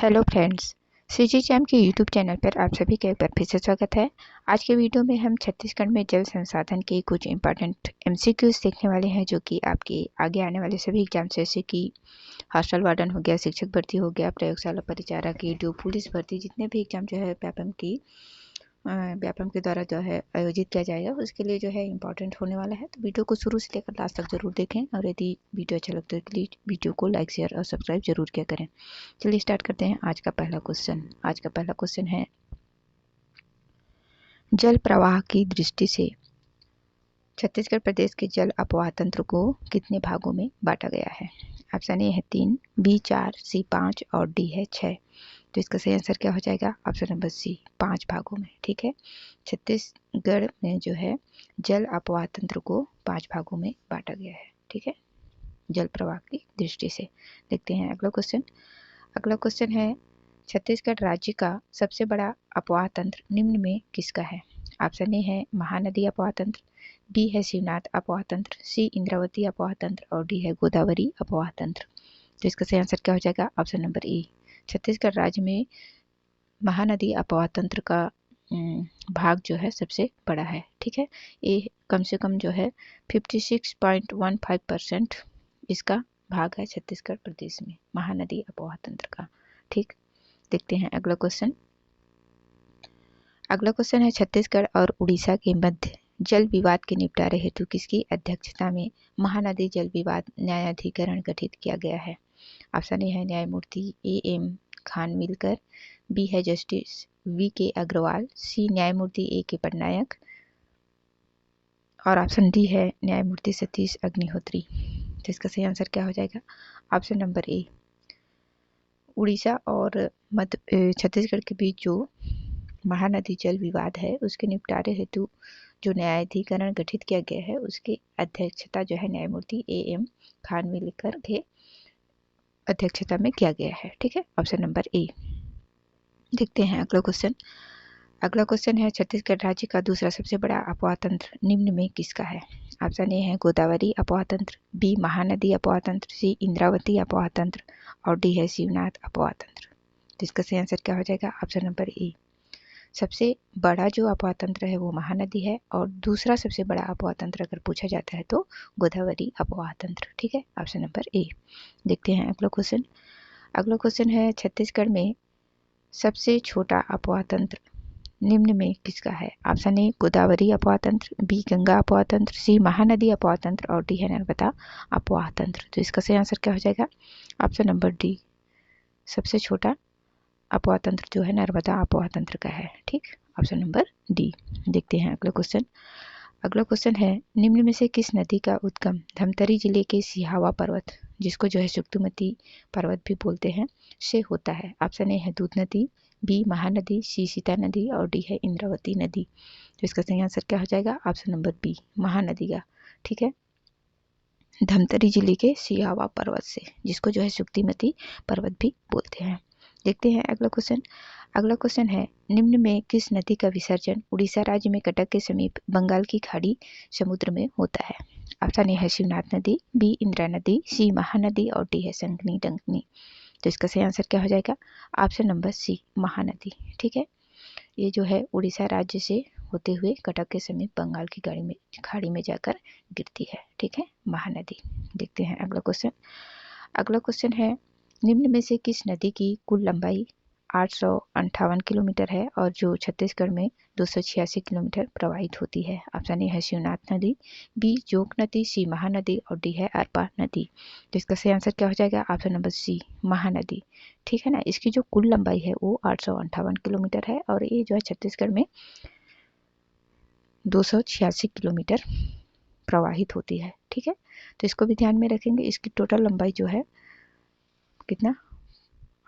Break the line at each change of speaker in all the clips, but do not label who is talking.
Hello friends, CG charm के YouTube channel पर आप सभी का एक बार फिर से स्वागत है। आज के वीडियो में हम छत्तीसगढ़ में जल संसाधन के कुछ इंपॉर्टेंट एमसीक्यूज देखने वाले हैं, जो कि आपके आगे आने वाले सभी एग्जाम जैसे कि हॉस्टल वार्डन हो गया, शिक्षक भर्ती हो गया, प्रयोगशाला परिचारक की, पुलिस भर्ती, जितने भी एग्जाम जो है व्यापम के द्वारा जो है आयोजित किया जाएगा, उसके लिए जो है इंपॉर्टेंट होने वाला है। तो वीडियो को शुरू से लेकर लास्ट तक जरूर देखें, और यदि वीडियो अच्छा लगता है तो प्लीज वीडियो को लाइक, शेयर और सब्सक्राइब जरूर किया करें। चलिए स्टार्ट करते हैं आज का पहला क्वेश्चन है, जल प्रवाह की दृष्टि से छत्तीसगढ़ प्रदेश के जल अपवाह तंत्र को कितने भागों में बांटा गया है? ऑप्शन ए है 3, बी 4, सी 5 और डी है 6। तो इसका सही आंसर क्या हो जाएगा? ऑप्शन नंबर सी, 5 भागों में। ठीक है, छत्तीसगढ़ में जो है जल अपवाह तंत्र को 5 भागों में बांटा गया है। ठीक है, जल प्रवाह की दृष्टि से। देखते हैं अगला क्वेश्चन है, छत्तीसगढ़ राज्य का सबसे बड़ा अपवाह तंत्र निम्न में किसका है? ऑप्शन ए है महानदी अपवाह तंत्र, बी है शिवनाथ अपवाह तंत्र, सी इंद्रावती अपवाह तंत्र और डी है गोदावरी अपवाह तंत्र। तो इसका सही आंसर क्या हो जाएगा? ऑप्शन नंबर ए, छत्तीसगढ़ राज्य में महानदी अपवाह तंत्र का भाग जो है सबसे बड़ा है। ठीक है, ये कम से कम जो है 56.15% इसका भाग है छत्तीसगढ़ प्रदेश में महानदी अपवाह तंत्र का। ठीक, देखते हैं अगला क्वेश्चन है, छत्तीसगढ़ और उड़ीसा के मध्य जल विवाद के निपटारे हेतु किसकी अध्यक्षता में महानदी जल विवाद न्यायाधिकरण गठित किया गया है? ऑप्शन ए है न्यायमूर्ति AM खानविलकर, बी है जस्टिस VK अग्रवाल, सी न्यायमूर्ति AK पटनायक और ऑप्शन डी है न्यायमूर्ति सतीश अग्निहोत्री। तो इसका सही आंसर क्या हो जाएगा? ऑप्शन नंबर ए, उड़ीसा और छत्तीसगढ़ के बीच जो महानदी जल विवाद है उसके निपटारे हेतु जो न्यायाधिकरण गठित किया गया है उसकी अध्यक्षता जो है न्यायमूर्ति AM खानविलकर के अध्यक्षता में किया गया है। ठीक है, ऑप्शन नंबर ए। देखते हैं अगला क्वेश्चन है, छत्तीसगढ़ राज्य का दूसरा सबसे बड़ा अपवाह तंत्र निम्न में किसका है? ऑप्शन ए है गोदावरी अपवाह तंत्र, बी महानदी अपवाह तंत्र, सी इंद्रावती अपवाह तंत्र और डी है शिवनाथ अपवाह तंत्र। तो इसका सही आंसर क्या हो जाएगा? ऑप्शन नंबर ए, सबसे बड़ा जो अपवाह तंत्र है वो महानदी है और दूसरा सबसे बड़ा अपवाह तंत्र अगर पूछा जाता है तो गोदावरी अपवाह तंत्र। ठीक है, ऑप्शन नंबर ए। देखते हैं अगला क्वेश्चन है, छत्तीसगढ़ में सबसे छोटा अपवाह तंत्र निम्न में किसका है? ऑप्शन ए गोदावरी अपवाह तंत्र, बी गंगा अपवाह तंत्र, सी महानदी अपवाह तंत्र और डी है नर्मदा अपवाह तंत्र। तो इसका सही आंसर क्या हो जाएगा? ऑप्शन नंबर डी, सबसे छोटा अपवाह तंत्र जो है नर्मदा अपवाह तंत्र का है। ठीक, ऑप्शन नंबर डी। देखते हैं अगला क्वेश्चन है, निम्न में से किस नदी का उद्गम धमतरी जिले के सिहावा पर्वत, जिसको जो है सुक्तुमती पर्वत भी बोलते हैं, से होता है? ऑप्शन ए है दूध नदी, बी महानदी, सी सीता नदी और डी है इंद्रावती नदी। तो इसका सही आंसर क्या हो जाएगा? ऑप्शन नंबर बी, महानदी का। ठीक है, धमतरी जिले के सिहावा पर्वत से, जिसको जो है सुक्तिमती पर्वत भी बोलते हैं। देखते हैं अगला क्वेश्चन है, निम्न में किस नदी का विसर्जन उड़ीसा राज्य में कटक के समीप बंगाल की खाड़ी समुद्र में होता है? ऑप्शन ए है शिवनाथ नदी, बी इंदिरा नदी, सी महानदी और डी है संगनी डंकनी। तो इसका सही आंसर क्या हो जाएगा? Option number C, Mahanadi. ठीक है, ये जो है उड़ीसा राज्य से होते हुए कटक के समीप बंगाल की खाड़ी में जाकर गिरती है। ठीक है, महानदी। देखते हैं अगला क्वेश्चन है, निम्न में से किस नदी की कुल लंबाई 858 किलोमीटर है और जो छत्तीसगढ़ में 286 किलोमीटर प्रवाहित होती है? ऑप्शन ए है शिवनाथ नदी, बी जोक नदी, सी महानदी और डी है अरपा नदी। तो इसका सही आंसर क्या हो जाएगा? Option number C, Mahanadi. ठीक है ना, इसकी जो कुल लंबाई है वो 858 किलोमीटर है और ये जो है छत्तीसगढ़ में 286 किलोमीटर प्रवाहित होती है। ठीक है, तो इसको भी ध्यान में रखेंगे। इसकी टोटल लंबाई जो है कितना?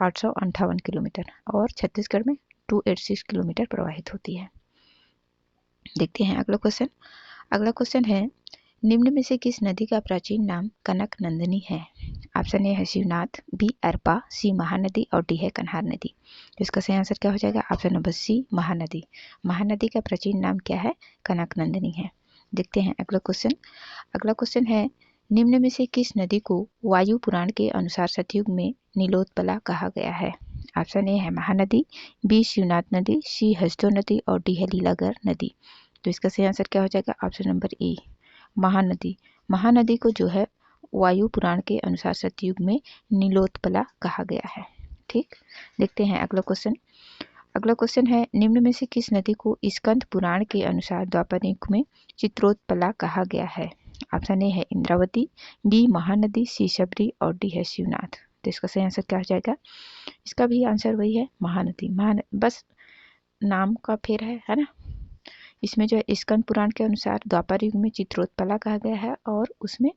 858 किलोमीटर और छत्तीसगढ़ में 286 किलोमीटर प्रवाहित होती है। देखते हैं अगला क्वेश्चन है, निम्न में से किस नदी का प्राचीन नाम कनक नंदिनी है? ऑप्शन ए है शिवनाथ, बी अरपा, सी महानदी और डी है कन्हार नदी। तो इसका सही आंसर क्या हो जाएगा? Option number C, Mahanadi. Mahanadi का प्राचीन नाम क्या है? कनक नंदिनी है। देखते हैं अगला क्वेश्चन है, निम्न में से किस नदी को वायु पुराण के अनुसार सतयुग में नीलोत्पला कहा गया है? ऑप्शन ए है महानदी, बी शिवनाथ नदी, सी हसदेव नदी और डी है लीलागर नदी। तो इसका सही आंसर क्या हो जाएगा? Option number A Mahanadi. Mahanadi को जो है वायु पुराण के अनुसार सतयुग में नीलोत्पला कहा गया है। ठीक, देखते हैं अगला क्वेश्चन। अगला क्वेश्चन है निम्न में से किस नदी को स्कंद पुराण के अनुसार द्वापर युग में चित्रोत्पला कहा गया है? ऑप्शन ए है इंद्रावती, बी महानदी, सी शबरी और डी है शिवनाथ। तो इसका सही आंसर क्या हो जाएगा? इसका भी आंसर वही है महानदी। बस नाम का फेर है ना। इसमें जो है स्कंद पुराण के अनुसार द्वापर युग में चित्रोत्पला कहा गया है और उसमें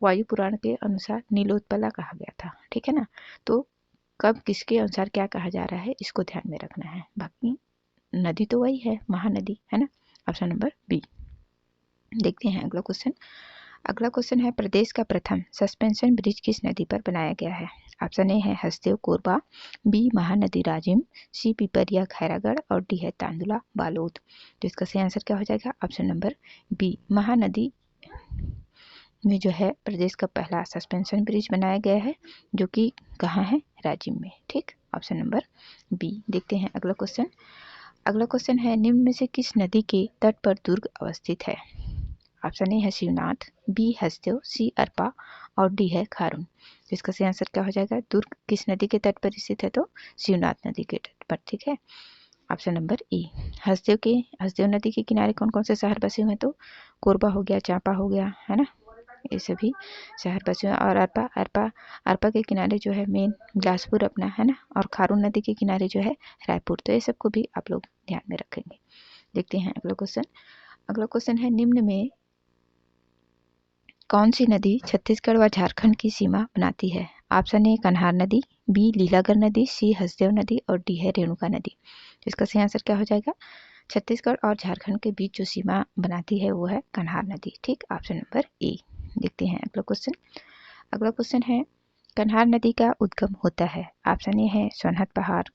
वायु पुराण के अनुसार नीलोत्पला कहा गया था। ठीक है ना। तो कब किसके अनुसार क्या कहा जा रहा है इसको ध्यान में रखना है। बाकी नदी तो वही है महानदी, है ना। Option number B. देखते हैं अगला क्वेश्चन। अगला क्वेश्चन है प्रदेश का प्रथम सस्पेंशन ब्रिज किस नदी पर बनाया गया है? ऑप्शन ए है हसदेव कोरबा, बी महानदी राजिम, सी पिपरिया खैरागढ़ और डी है तांदुला बालोद। तो इसका सही आंसर क्या हो जाएगा? ऑप्शन नंबर बी महानदी में जो है प्रदेश का पहला सस्पेंशन ब्रिज बनाया गया है, जो कि कहाँ है? राजिम में। ठीक, ऑप्शन नंबर बी। देखते हैं अगला क्वेश्चन। अगला क्वेश्चन है निम्न में से किस नदी के तट पर दुर्ग अवस्थित है? ऑप्शन ए है शिवनाथ, बी हसदेव, सी अरपा और डी है खारून। तो इसका सही आंसर क्या हो जाएगा? दुर्ग किस नदी के तट पर स्थित है? तो शिवनाथ नदी के तट पर। ठीक है, ऑप्शन नंबर ई। हसदेव नदी के किनारे कौन कौन से शहर बसे हुए हैं? तो कोरबा हो गया, चांपा हो गया, है ना, ये सभी शहर बसे हुए हैं। और अरपा के किनारे जो है मेन बिलासपुर अपना, है ना। और खारून नदी के किनारे जो है रायपुर। तो ये सबको भी आप लोग ध्यान में रखेंगे। देखते हैं अगला क्वेश्चन। अगला क्वेश्चन है निम्न में कौन सी नदी छत्तीसगढ़ व झारखंड की सीमा बनाती है? ऑप्शन ए कन्हार नदी, बी लीलागर नदी, सी हसदेव नदी और डी है रेणुका नदी। इसका सही आंसर क्या हो जाएगा? छत्तीसगढ़ और झारखंड के बीच जो सीमा बनाती है वो है कन्हार नदी। ठीक, ऑप्शन नंबर ए। देखते हैं अगला क्वेश्चन। अगला क्वेश्चन है कन्हार नदी का उद्गम होता है? ऑप्शन ए है सोनहत पहाड़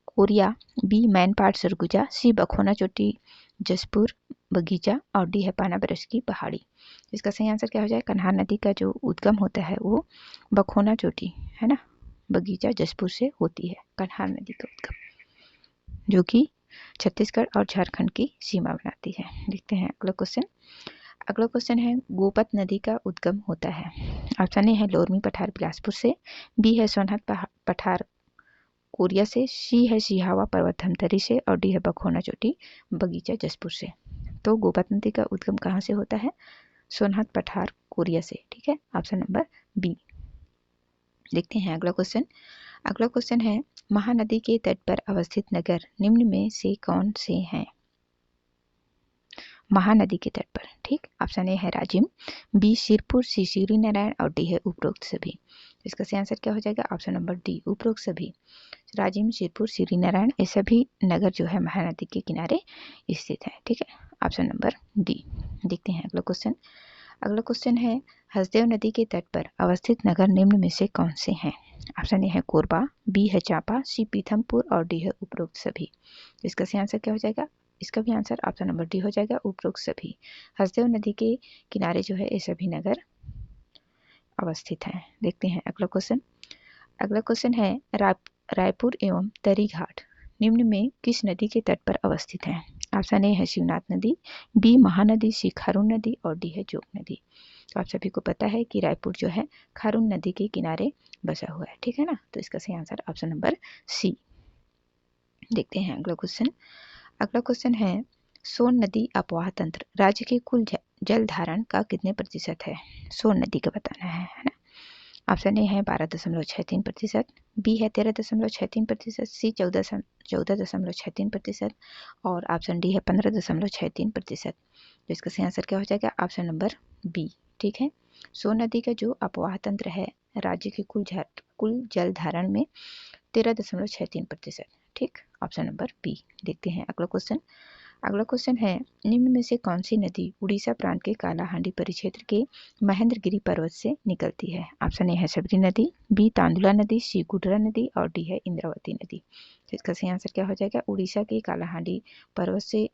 कोरिया, बी मैनपाट सरगुजा, सी बखोना चोटी जसपुर बगीचा और डी है पाना बरस की पहाड़ी। इसका सही आंसर क्या हो जाए? कन्हार नदी का जो उद्गम होता है वो बखोना चोटी, है ना, बगीचा जसपुर से होती है कन्हार नदी का उद्गम, जो कि छत्तीसगढ़ और झारखंड की सीमा बनाती है। देखते हैं अगला क्वेश्चन। अगला क्वेश्चन है गोपत नदी का उद्गम होता है? ऑप्शन ए है लोरमी पठार बिलासपुर से, बी है सोनहत पठार कोरिया से, सी है सिहावा पर्वत धमतरी से और डी है बखोना चोटी बगीचा जसपुर से। तो गोपत नदी का उद्गम कहाँ से होता है? सोनहत पठार कोरिया से। ठीक है, ऑप्शन नंबर बी। देखते हैं अगला क्वेश्चन। अगला क्वेश्चन है महानदी के तट पर अवस्थित नगर निम्न में से कौन से हैं? महानदी के तट पर। ठीक, ऑप्शन ए है राजिम, बी शिरपुर, सी श्री नारायण और डी है उपरोक्त सभी। इसका सही आंसर क्या हो जाएगा? ऑप्शन नंबर डी उपरोक्त सभी। राजिम, शिरपुर, श्री नारायण ये सभी नगर जो है महानदी के किनारे स्थित है। ठीक है, ऑप्शन नंबर डी। देखते हैं अगला क्वेश्चन। अगला क्वेश्चन है हसदेव नदी के तट पर अवस्थित नगर निम्न में से कौन से हैं? ऑप्शन ए है कोरबा, बी है चांपा, सी पीथमपुर और डी है उपरोक्त सभी। इसका सही आंसर क्या हो जाएगा? इसका भी आंसर ऑप्शन नंबर डी हो जाएगा, उपरोक्त सभी। हसदेव नदी के किनारे जो है ये सभी नगर अवस्थित हैं। देखते हैं अगला क्वेश्चन। अगला क्वेश्चन है रायपुर एवं तरी घाट निम्न में किस नदी के तट पर अवस्थित है? ऑप्शन ए है शिवनाथ नदी, बी महानदी, सी खारून नदी और डी है जोग नदी। तो आप सभी को पता है कि रायपुर जो है खारून नदी के किनारे बसा हुआ है। ठीक है ना। तो इसका सही आंसर ऑप्शन नंबर सी। देखते हैं अगला क्वेश्चन। अगला क्वेश्चन है सोन नदी अपवाह तंत्र राज्य के कुल जल धारण का कितने प्रतिशत है? सोन नदी का बताना है ना। ऑप्शन ए है 12.63%, बी है 13.63%, सी 14.63% और ऑप्शन डी है 15.63%। तो इसका सही आंसर क्या हो जाएगा? Option number B. ठीक है, सोन नदी का जो अपवाह तंत्र है राज्य के कुल जल धारण में 13.63%। ठीक, ऑप्शन नंबर बी। देखते हैं अगला क्वेश्चन। अगला क्वेश्चन है निम्न में से कौन सी नदी उड़ीसा प्रांत के कालाहांडी परिक्षेत्र के महेंद्रगिरी पर्वत से निकलती है? ऑप्शन ए है शबरी नदी, बी तांदुला नदी, सी गुडरा नदी और डी है इंद्रावती नदी। तो इसका सही आंसर क्या हो जाएगा? उड़ीसा के कालाहांडी पर्वत से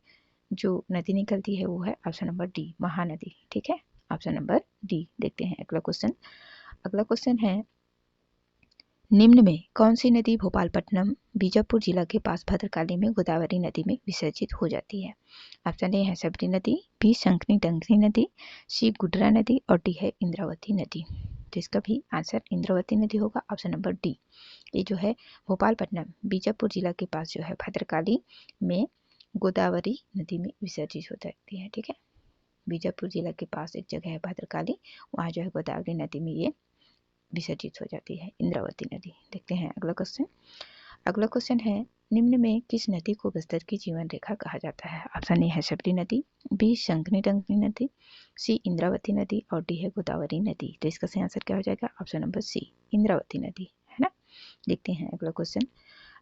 जो नदी निकलती है वो है ऑप्शन नंबर डी महानदी। ठीक है, ऑप्शन नंबर डी। देखते हैं अगला क्वेश्चन। अगला क्वेश्चन है निम्न में कौन सी नदी भोपालपट्टनम बीजापुर जिला के पास भद्रकाली में गोदावरी नदी में विसर्जित हो जाती है? ऑप्शन ए है सबरी नदी, बी शंखनी डंकनी नदी, सी गुडरा नदी और डी है इंद्रावती नदी। तो इसका भी आंसर इंद्रावती नदी होगा, ऑप्शन नंबर डी। ये जो है भोपालपट्टनम बीजापुर जिला के पास जो है भद्रकाली में गोदावरी नदी में विसर्जित हो जाती है। ठीक है, बीजापुर जिला के पास एक जगह है भद्रकाली, वहाँ जो है गोदावरी नदी में ये विसर्जित हो जाती है इंद्रावती नदी। देखते हैं अगला क्वेश्चन। अगला क्वेश्चन है निम्न में किस नदी को बस्तर की जीवन रेखा कहा जाता है? ऑप्शन ए है शबरी नदी, बी शंखनी डंकनी नदी, सी इंद्रावती नदी और डी है गोदावरी नदी। तो इसका सही आंसर क्या हो जाएगा? ऑप्शन नंबर सी इंद्रावती नदी, है ना। देखते हैं अगला क्वेश्चन।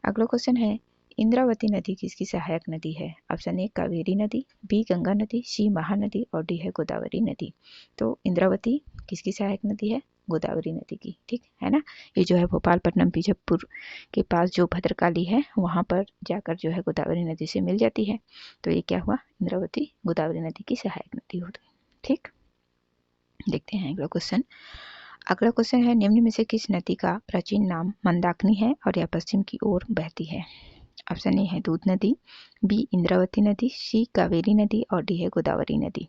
अगला क्वेश्चन है इंद्रावती नदी किसकी सहायक नदी है? ऑप्शन ए कावेरी नदी, बी गंगा नदी, सी महानदी और डी है गोदावरी नदी। तो इंद्रावती किसकी सहायक नदी है? गोदावरी नदी की, ठीक है ना। ये जो है भोपालपट्टनम बीजापुर के पास जो भद्रकाली है वहाँ पर जाकर जो है गोदावरी नदी से मिल जाती है। तो ये क्या हुआ? इंद्रावती गोदावरी नदी की सहायक नदी हो गई। ठीक, देखते हैं अगला क्वेश्चन। अगला क्वेश्चन है निम्न में से किस नदी का प्राचीन नाम मंदाकिनी है और यह पश्चिम की ओर बहती है? ऑप्शन ए है दूध नदी, बी इंद्रावती नदी, सी कावेरी नदी और डी है गोदावरी नदी।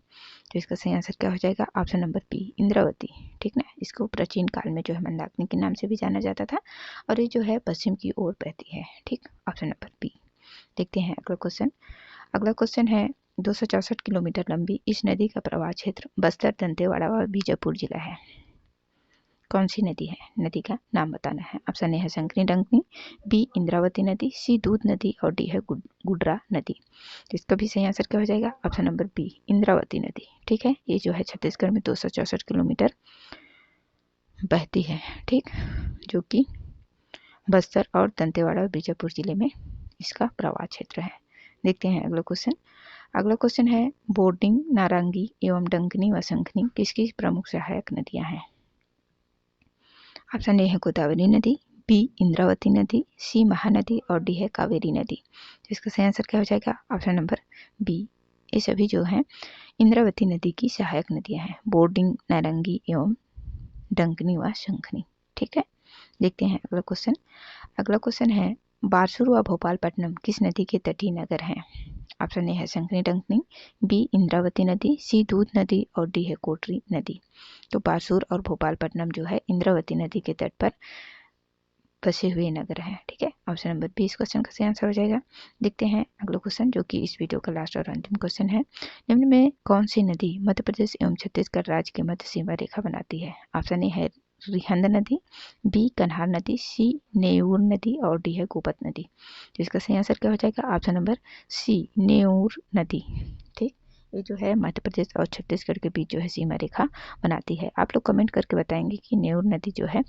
तो इसका सही आंसर क्या हो जाएगा? ऑप्शन नंबर बी इंद्रावती, ठीक ना। इसको प्राचीन काल में जो है मंदाकिनी के नाम से भी जाना जाता था और ये जो है पश्चिम की ओर बहती है। ठीक, ऑप्शन नंबर बी। देखते हैं अगला क्वेश्चन। अगला क्वेश्चन है 264 किलोमीटर लंबी इस नदी का प्रवाह क्षेत्र बस्तर, दंतेवाड़ा और बीजापुर जिला है। कौन सी नदी है? नदी का नाम बताना है। ऑप्शन ए है शंखनी डंकनी, बी इंद्रावती नदी, सी दूध नदी और डी है गुडरा नदी। तो इसका भी सही आंसर क्या हो जाएगा? ऑप्शन नंबर बी इंद्रावती नदी, ठीक है। ये जो है छत्तीसगढ़ में 264 किलोमीटर बहती है, ठीक, जो कि बस्तर और दंतेवाड़ा और बीजापुर जिले में इसका प्रवाह क्षेत्र है। देखते हैं अगला क्वेश्चन। अगला क्वेश्चन है बोर्डिंग, नारंगी एवं डंकनी व शंखनी किसकी प्रमुख सहायक नदियां हैं? ऑप्शन ए है गोदावरी नदी, बी इंद्रावती नदी, सी महानदी और डी है कावेरी नदी। तो इसका सही आंसर क्या हो जाएगा? Option number B. ये सभी जो है इंद्रावती नदी की सहायक नदियां हैं, बोर्डिंग, नारंगी एवं डंकनी व शंखनी, ठीक है। देखते हैं अगला क्वेश्चन। अगला क्वेश्चन है बारसूर व भोपालपट्टनम किस नदी के तटीय नगर हैं? ऑप्शन ए है शंखनी डंकनी, बी इंद्रावती नदी, सी दूध नदी और डी है कोटरी नदी। तो बारसूर और भोपालपट्टनम जो है इंद्रावती नदी के तट पर बसे हुए नगर हैं, ठीक है। ऑप्शन नंबर बी इस क्वेश्चन का सही आंसर हो जाएगा। देखते हैं अगला क्वेश्चन जो कि इस वीडियो का लास्ट और अंतिम क्वेश्चन है। निम्न में कौन सी नदी मध्य प्रदेश एवं छत्तीसगढ़ राज्य के मध्य सीमा रेखा बनाती है? ऑप्शन ए है रिहंद नदी, बी कन्हार नदी, सी नेऊर नदी और डी है गोपत नदी। तो इसका सही आंसर क्या हो जाएगा? ऑप्शन नंबर सी नेऊर नदी, ठीक। ये जो है मध्य प्रदेश और छत्तीसगढ़ के बीच जो है सीमा रेखा बनाती है। आप लोग कमेंट करके बताएंगे कि नेऊर नदी जो है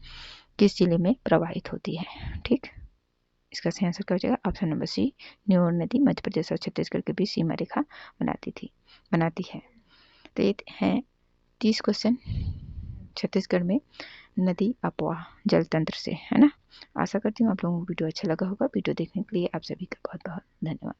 किस जिले में प्रवाहित होती है, ठीक। इसका सही आंसर क्या हो जाएगा? ऑप्शन नंबर सी नेऊर नदी मध्य प्रदेश और छत्तीसगढ़ के बीच सीमा रेखा बनाती है। तो ये हैं 30 क्वेश्चन छत्तीसगढ़ में नदी अपवाह जल तंत्र से, है ना। आशा करती हूँ आप लोगों को वीडियो अच्छा लगा होगा। वीडियो देखने के लिए आप सभी का बहुत बहुत धन्यवाद।